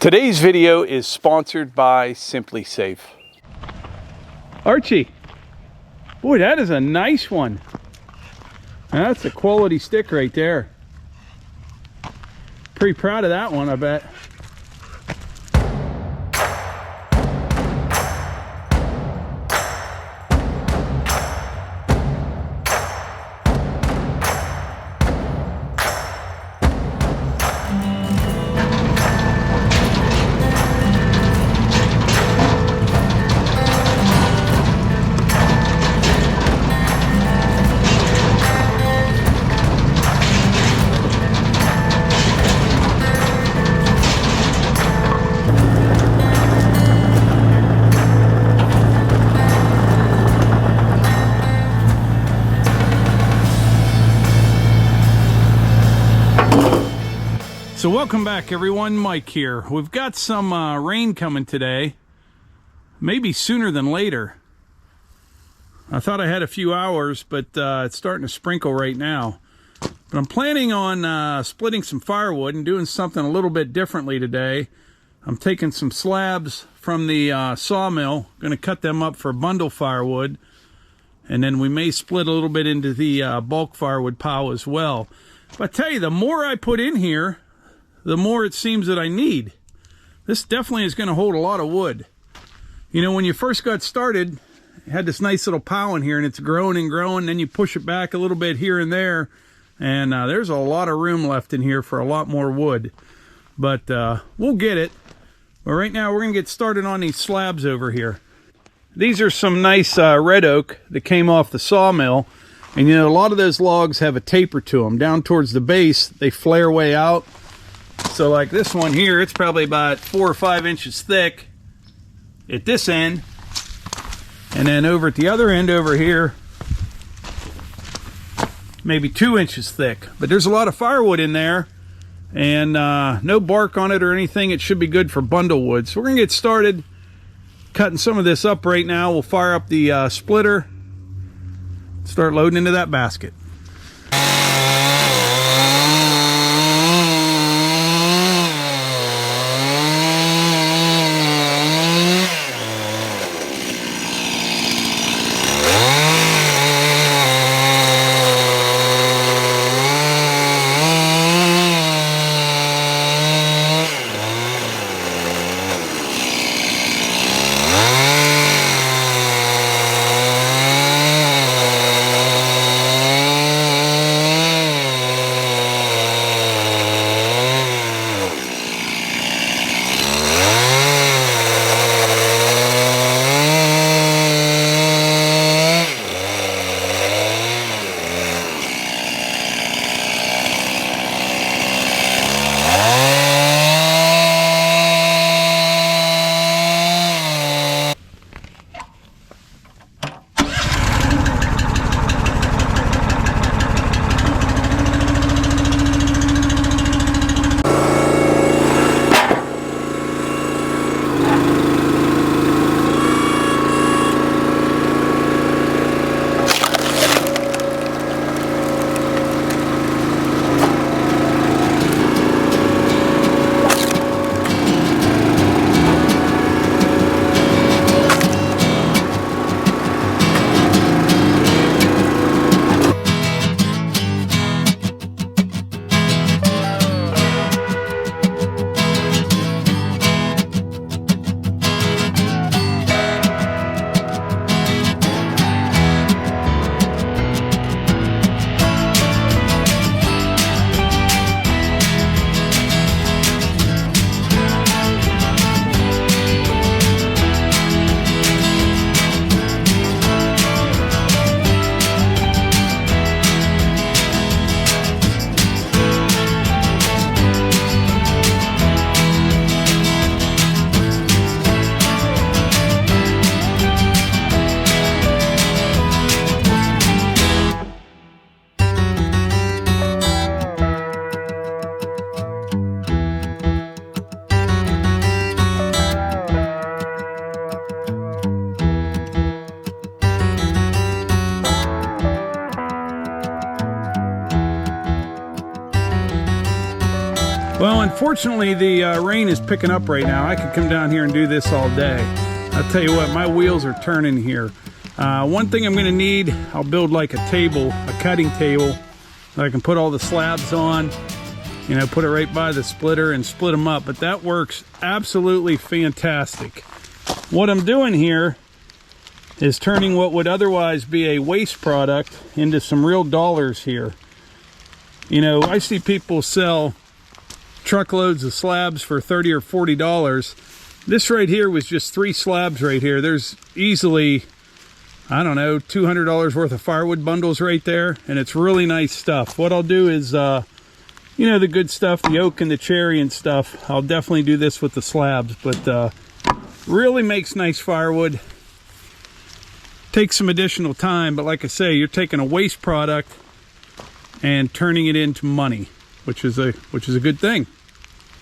Today's video is sponsored by Simply Safe. Archie, boy, that is a nice one. That's a quality stick right there. Pretty proud of that one, I bet. So welcome back everyone, Mike here. We've got some rain coming today, maybe sooner than later. I thought I had a few hours, but it's starting to sprinkle right now. But I'm planning on splitting some firewood and doing something a little bit differently today. I'm taking some slabs from the sawmill, going to cut them up for bundle firewood, and then we may split a little bit into the bulk firewood pile as well. But I tell you, the more I put in here, the more it seems that I need. This definitely is going to hold a lot of wood. You know, when you first got started, you had this nice little pile in here, and it's growing and growing, then you push it back a little bit here and there, and there's a lot of room left in here for a lot more wood. But we'll get it. But right now, we're going to get started on these slabs over here. These are some nice red oak that came off the sawmill. And you know, a lot of those logs have a taper to them. Down towards the base, they flare way out. So like this one here, it's probably about 4 or 5 inches thick at this end. And then over at the other end over here, maybe 2 inches thick. But there's a lot of firewood in there, and no bark on it or anything. It should be good for bundle wood. So we're going to get started cutting some of this up right now. We'll fire up the splitter, start loading into that basket. Unfortunately, the rain is picking up right now. I could come down here and do this all day. I'll tell you what, my wheels are turning here. One thing I'm going to need, I'll build like a table, a cutting table that I can put all the slabs on, you know, put it right by the splitter and split them up. But that works absolutely fantastic. What I'm doing here is turning what would otherwise be a waste product into some real dollars here. You know, I see people sell truckloads of slabs for $30 or $40. This right here was just 3 slabs right here. There's easily, I don't know, $200 worth of firewood bundles right there, and it's really nice stuff. What I'll do is, you know, the good stuff, the oak and the cherry and stuff, I'll definitely do this with the slabs, but really makes nice firewood. Takes some additional time, but like I say, you're taking a waste product and turning it into money, which is a good thing.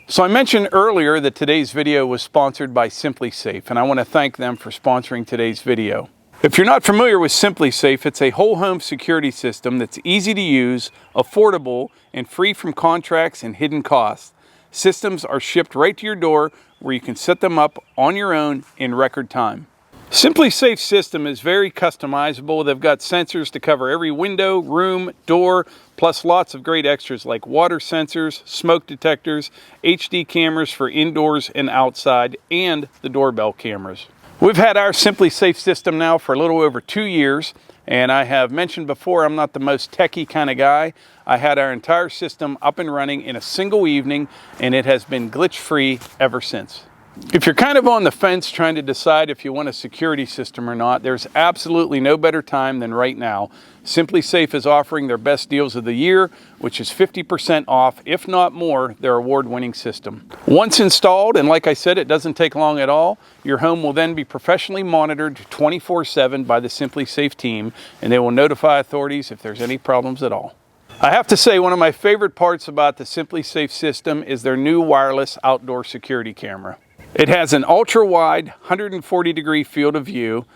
So I mentioned earlier that today's video was sponsored by Simply Safe, and I want to thank them for sponsoring today's video. If you're not familiar with Simply Safe, it's a whole home security system that's easy to use, affordable, and free from contracts and hidden costs. Systems are shipped right to your door where you can set them up on your own in record time. Simply Safe system is very customizable. They've got sensors to cover every window, room, door, plus lots of great extras like water sensors, smoke detectors, HD cameras for indoors and outside, and the doorbell cameras. We've had our Simply Safe system now for a little over 2 years, and I have mentioned before I'm not the most techie kind of guy. I had our entire system up and running in a single evening, and it has been glitch-free ever since. If you're kind of on the fence trying to decide if you want a security system or not, there's absolutely no better time than right now. Simply Safe is offering their best deals of the year, which is 50% off, if not more, their award-winning system. Once installed, and like I said, it doesn't take long at all, your home will then be professionally monitored 24/7 by the Simply Safe team, and they will notify authorities if there's any problems at all. I have to say, one of my favorite parts about the Simply Safe system is their new wireless outdoor security camera. It has an ultra-wide 140-degree field of view,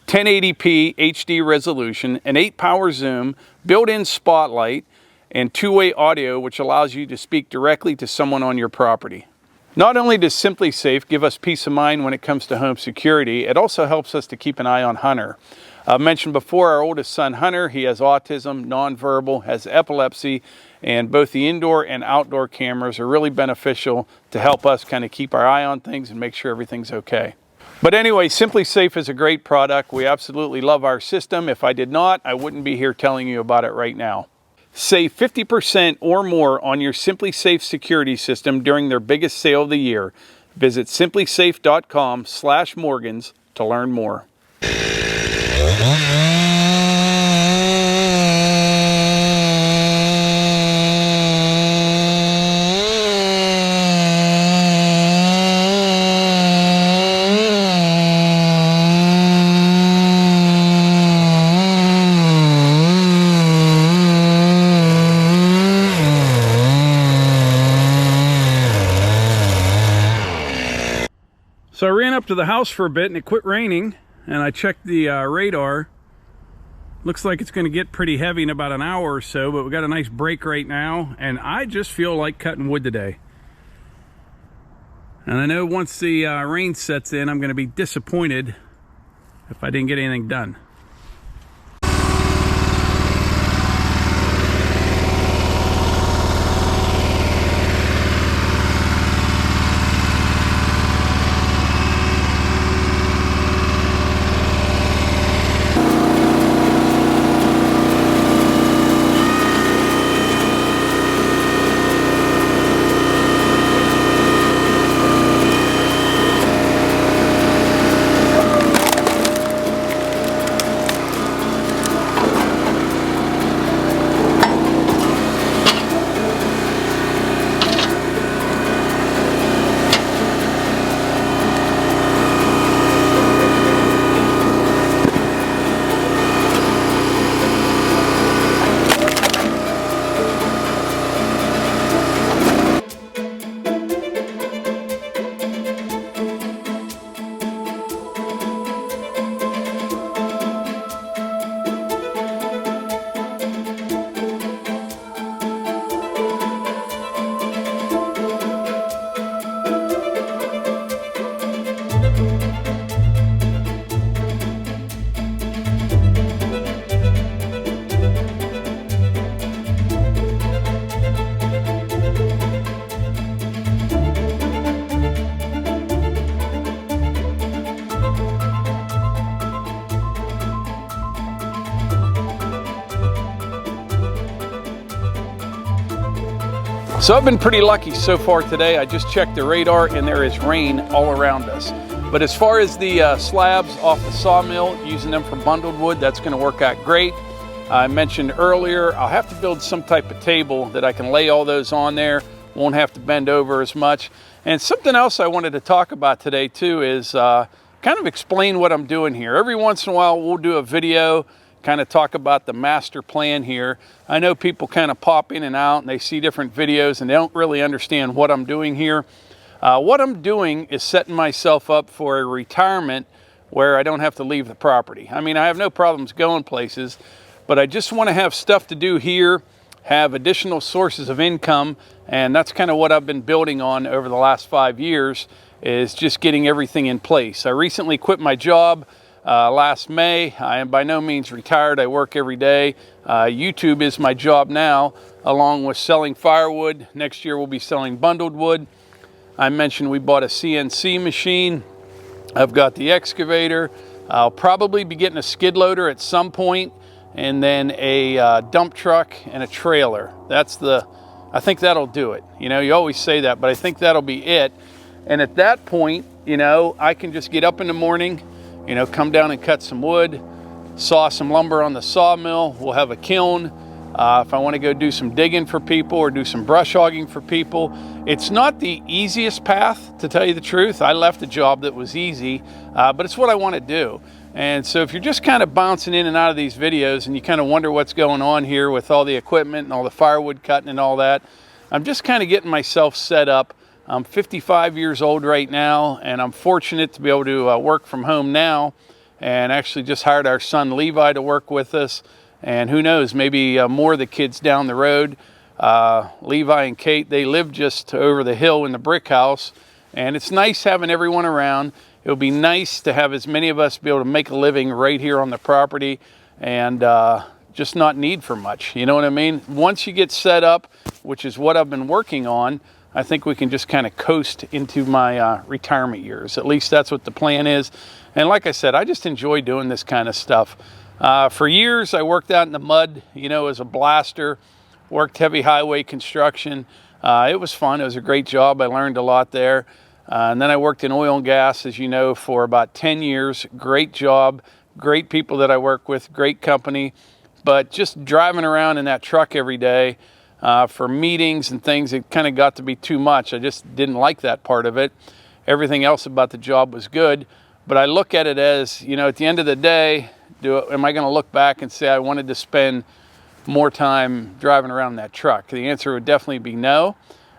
1080p HD resolution, an 8-power zoom, built-in spotlight, and 2-way audio, which allows you to speak directly to someone on your property. Not only does Simply Safe give us peace of mind when it comes to home security, it also helps us to keep an eye on Hunter. I've mentioned before our oldest son, Hunter, he has autism, nonverbal, has epilepsy, and both the indoor and outdoor cameras are really beneficial to help us kind of keep our eye on things and make sure everything's okay. But anyway, Simply Safe is a great product. We absolutely love our system. If I did not, I wouldn't be here telling you about it right now. Save 50% or more on your Simply Safe security system during their biggest sale of the year. Visit simplysafe.com/Morgans to learn more. So I ran up to the house for a bit and it quit raining, and I checked the radar. Looks like it's going to get pretty heavy in about an hour or so, but we got a nice break right now, and I just feel like cutting wood today. And I know once the rain sets in, I'm going to be disappointed if I didn't get anything done. So I've been pretty lucky so far today. I just checked the radar and there is rain all around us. But as far as the slabs off the sawmill, using them for bundled wood, that's going to work out great. I mentioned earlier, I'll have to build some type of table that I can lay all those on there. Won't have to bend over as much. And something else I wanted to talk about today too is kind of explain what I'm doing here. Every once in a while we'll do a video, kind of talk about the master plan here. I know people kind of pop in and out and they see different videos and they don't really understand what I'm doing here. What I'm doing is setting myself up for a retirement where I don't have to leave the property. I mean, I have no problems going places, but I just want to have stuff to do here, have additional sources of income, and that's kind of what I've been building on over the last 5 years, is just getting everything in place. I recently quit my job last May. I am by no means retired. I work every day. YouTube is my job now, along with selling firewood. Next year we'll be selling bundled wood. I mentioned we bought a CNC machine. I've got the excavator. I'll probably be getting a skid loader at some point, and then a dump truck and a trailer. I think that'll do it. You know, you always say that, but I think that'll be it. And at that point, you know, I can just get up in the morning, you know, come down and cut some wood, saw some lumber on the sawmill. We'll have a kiln. If I want to go do some digging for people or do some brush hogging for people. It's not the easiest path, to tell you the truth. I left a job that was easy, but it's what I want to do. And so if you're just kind of bouncing in and out of these videos and you kind of wonder what's going on here with all the equipment and all the firewood cutting and all that, I'm just kind of getting myself set up. I'm 55 years old right now, and I'm fortunate to be able to work from home now, and actually just hired our son Levi to work with us. And who knows, maybe more of the kids down the road. Levi and Kate, they live just over the hill in the brick house, and it's nice having everyone around. It'll be nice to have as many of us be able to make a living right here on the property and just not need for much. You know what I mean? Once you get set up, which is what I've been working on, I think we can just kind of coast into my retirement years. At least that's what the plan is. And like I said, I just enjoy doing this kind of stuff. For years, I worked out in the mud, you know, as a blaster, worked heavy highway construction. It was fun. It was a great job. I learned a lot there. And then I worked in oil and gas, as you know, for about 10 years. Great job, great people that I work with, great company. But just driving around in that truck every day, for meetings and things, it kind of got to be too much. I just didn't like that part of it. Everything else about the job was good, but I look at it as, you know, at the end of the day, am I going to look back and say I wanted to spend more time driving around in that truck? The answer would definitely be no.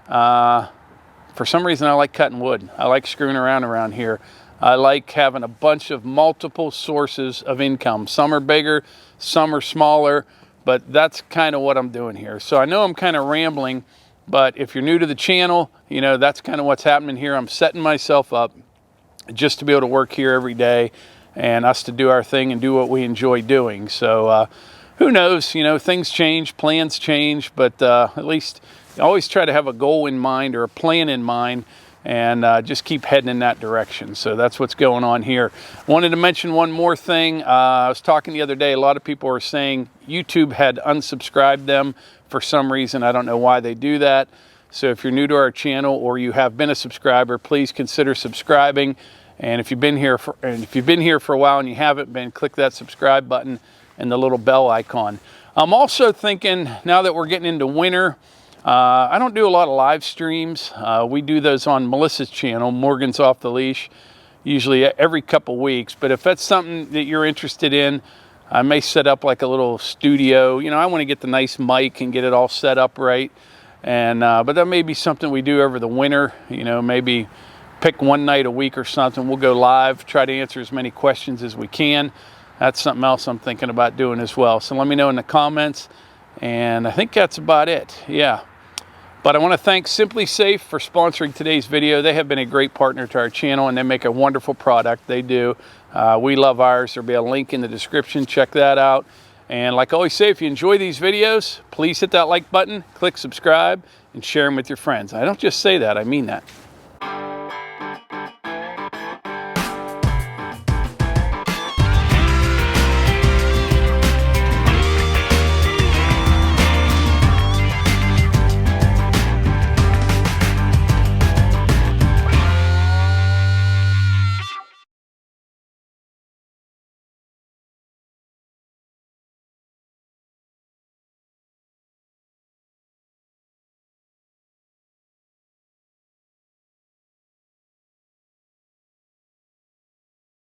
For some reason, I like cutting wood. I like screwing around here. I like having a bunch of multiple sources of income. Some are bigger, some are smaller, but that's kind of what I'm doing here. So I know I'm kind of rambling, but if you're new to the channel, you know, that's kind of what's happening here. I'm setting myself up just to be able to work here every day and us to do our thing and do what we enjoy doing. So who knows, you know, things change, plans change, but at least I always try to have a goal in mind or a plan in mind, and just keep heading in that direction. So that's what's going on here. Wanted to mention one more thing. I was talking the other day, a lot of people are saying YouTube had unsubscribed them for some reason. I don't know why they do that. So if you're new to our channel or you have been a subscriber, please consider subscribing. And if you've been here for a while and you haven't been, click that subscribe button and the little bell icon. I'm also thinking, now that we're getting into winter, I don't do a lot of live streams. We do those on Melissa's channel, Morgan's Off the Leash, usually every couple weeks. But if that's something that you're interested in, I may set up like a little studio. You know, I want to get the nice mic and get it all set up right. And but that may be something we do over the winter. You know, maybe pick one night a week or something. We'll go live, try to answer as many questions as we can. That's something else I'm thinking about doing as well. So let me know in the comments. And I think that's about it. Yeah. But I want to thank Simply Safe for sponsoring today's video. They have been a great partner to our channel, and they make a wonderful product. They do. We love ours. There'll be a link in the description. Check that out. And like I always say, if you enjoy these videos, please hit that like button, click subscribe, and share them with your friends. I don't just say that, I mean that.